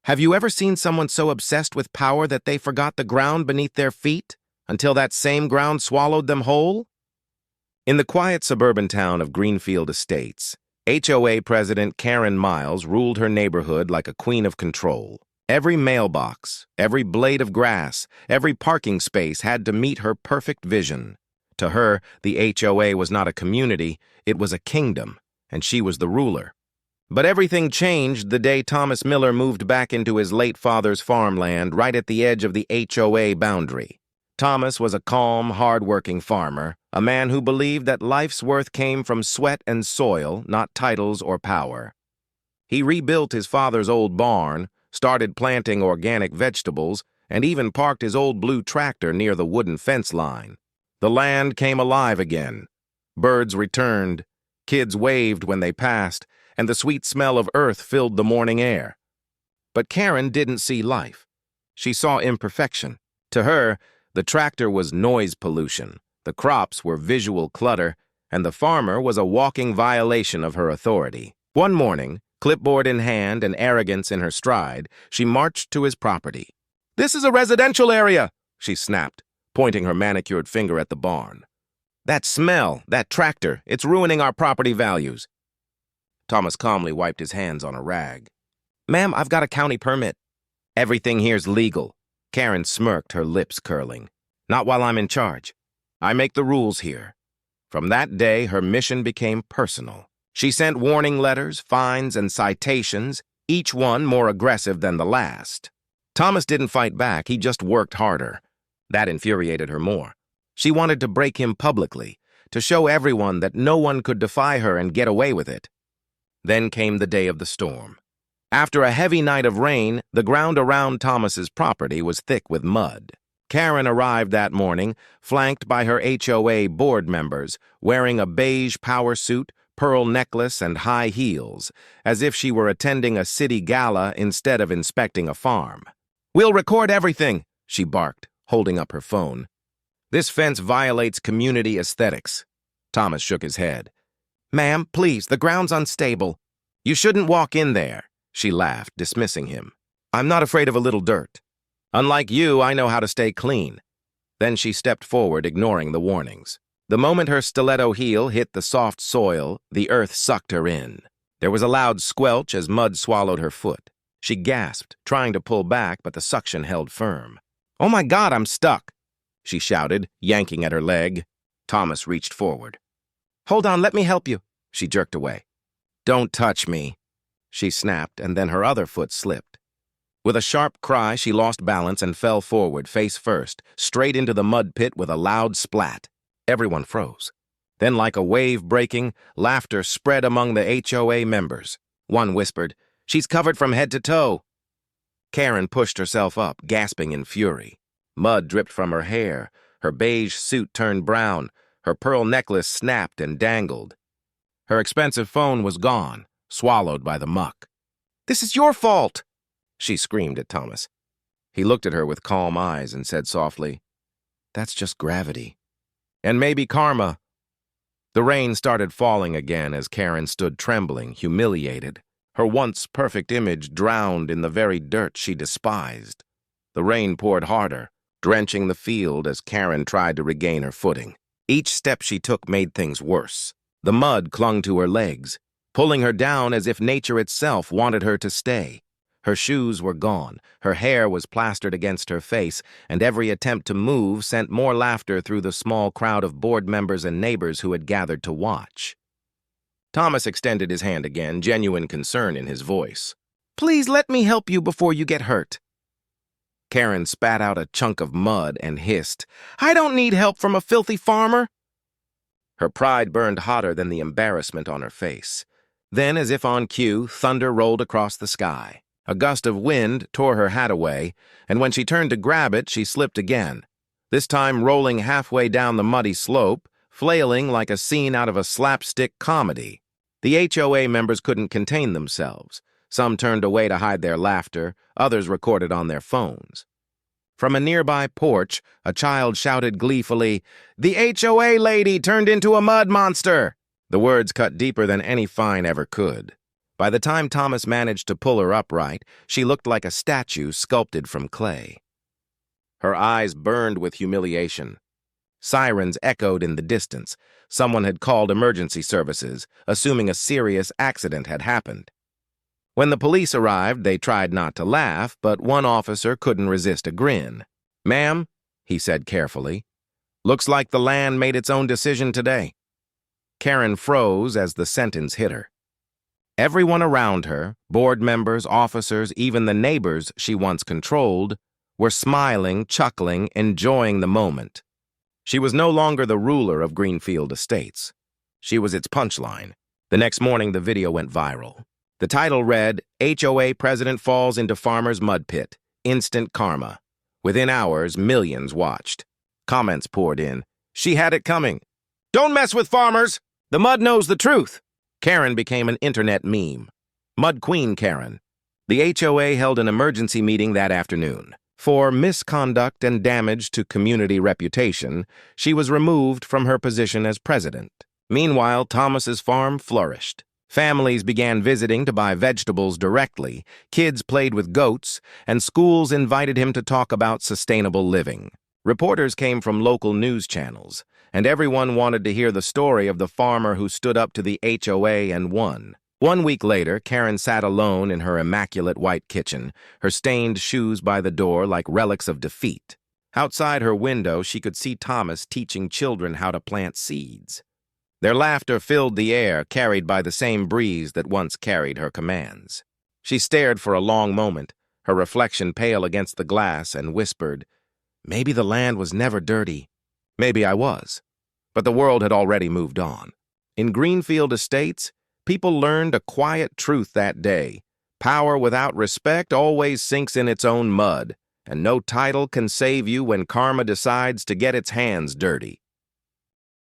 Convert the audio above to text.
Have you ever seen someone so obsessed with power that they forgot the ground beneath their feet until that same ground swallowed them whole? In the quiet suburban town of Greenfield Estates, HOA President Karen Miles ruled her neighborhood like a queen of control. Every mailbox, every blade of grass, every parking space had to meet her perfect vision. To her, the HOA was not a community, it was a kingdom, and she was the ruler. But everything changed the day Thomas Miller moved back into his late father's farmland right at the edge of the HOA boundary. Thomas was a calm, hard-working farmer, a man who believed that life's worth came from sweat and soil, not titles or power. He rebuilt his father's old barn, started planting organic vegetables, and even parked his old blue tractor near the wooden fence line. The land came alive again. Birds returned, kids waved when they passed, and the sweet smell of earth filled the morning air. But Karen didn't see life. She saw imperfection. To her, the tractor was noise pollution, the crops were visual clutter, and the farmer was a walking violation of her authority. One morning, clipboard in hand and arrogance in her stride, she marched to his property. "This is a residential area," she snapped, pointing her manicured finger at the barn. "That smell, that tractor, it's ruining our property values." Thomas calmly wiped his hands on a rag. "Ma'am, I've got a county permit." "Everything here's legal." Karen smirked, her lips curling. "Not while I'm in charge. I make the rules here." From that day, her mission became personal. She sent warning letters, fines, and citations, each one more aggressive than the last. Thomas didn't fight back, he just worked harder. That infuriated her more. She wanted to break him publicly, to show everyone that no one could defy her and get away with it. Then came the day of the storm. After a heavy night of rain, the ground around Thomas's property was thick with mud. Karen arrived that morning, flanked by her HOA board members, wearing a beige power suit, pearl necklace, and high heels, as if she were attending a city gala instead of inspecting a farm. "We'll record everything," she barked, holding up her phone. "This fence violates community aesthetics." Thomas shook his head. "Ma'am, please, the ground's unstable. You shouldn't walk in there." She laughed, dismissing him. "I'm not afraid of a little dirt. Unlike you, I know how to stay clean." Then she stepped forward, ignoring the warnings. The moment her stiletto heel hit the soft soil, the earth sucked her in. There was a loud squelch as mud swallowed her foot. She gasped, trying to pull back, but the suction held firm. "Oh my God, I'm stuck!" she shouted, yanking at her leg. Thomas reached forward. "Hold on, let me help you." She jerked away. "Don't touch me," she snapped, and then her other foot slipped. With a sharp cry, she lost balance and fell forward, face first, straight into the mud pit with a loud splat. Everyone froze. Then, like a wave breaking, laughter spread among the HOA members. One whispered, "She's covered from head to toe." Karen pushed herself up, gasping in fury. Mud dripped from her hair, her beige suit turned brown, her pearl necklace snapped and dangled. Her expensive phone was gone, swallowed by the muck. "This is your fault!" she screamed at Thomas. He looked at her with calm eyes and said softly, "That's just gravity. And maybe karma." The rain started falling again as Karen stood trembling, humiliated, her once perfect image drowned in the very dirt she despised. The rain poured harder, drenching the field as Karen tried to regain her footing. Each step she took made things worse. The mud clung to her legs, pulling her down as if nature itself wanted her to stay. Her shoes were gone, her hair was plastered against her face, and every attempt to move sent more laughter through the small crowd of board members and neighbors who had gathered to watch. Thomas extended his hand again, genuine concern in his voice. "Please let me help you before you get hurt." Karen spat out a chunk of mud and hissed, "I don't need help from a filthy farmer." Her pride burned hotter than the embarrassment on her face. Then, as if on cue, thunder rolled across the sky. A gust of wind tore her hat away, and when she turned to grab it, she slipped again, this time rolling halfway down the muddy slope, flailing like a scene out of a slapstick comedy. The HOA members couldn't contain themselves. Some turned away to hide their laughter, others recorded on their phones. From a nearby porch, a child shouted gleefully, "The HOA lady turned into a mud monster!" The words cut deeper than any fine ever could. By the time Thomas managed to pull her upright, she looked like a statue sculpted from clay. Her eyes burned with humiliation. Sirens echoed in the distance. Someone had called emergency services, assuming a serious accident had happened. When the police arrived, they tried not to laugh, but one officer couldn't resist a grin. "Ma'am," he said carefully, "looks like the land made its own decision today." Karen froze as the sentence hit her. Everyone around her, board members, officers, even the neighbors she once controlled, were smiling, chuckling, enjoying the moment. She was no longer the ruler of Greenfield Estates. She was its punchline. The next morning, the video went viral. The title read, "HOA President Falls into Farmer's Mud Pit. Instant Karma." Within hours, millions watched. Comments poured in. "She had it coming. Don't mess with farmers. The mud knows the truth." Karen became an internet meme. Mud Queen Karen. The HOA held an emergency meeting that afternoon. For misconduct and damage to community reputation, she was removed from her position as president. Meanwhile, Thomas's farm flourished. Families began visiting to buy vegetables directly, kids played with goats, and schools invited him to talk about sustainable living. Reporters came from local news channels, and everyone wanted to hear the story of the farmer who stood up to the HOA and won. 1 week later, Karen sat alone in her immaculate white kitchen, her stained shoes by the door like relics of defeat. Outside her window, she could see Thomas teaching children how to plant seeds. Their laughter filled the air, carried by the same breeze that once carried her commands. She stared for a long moment, her reflection pale against the glass, and whispered, "Maybe the land was never dirty. Maybe I was." But the world had already moved on. In Greenfield Estates, people learned a quiet truth that day. Power without respect always sinks in its own mud, and no title can save you when karma decides to get its hands dirty.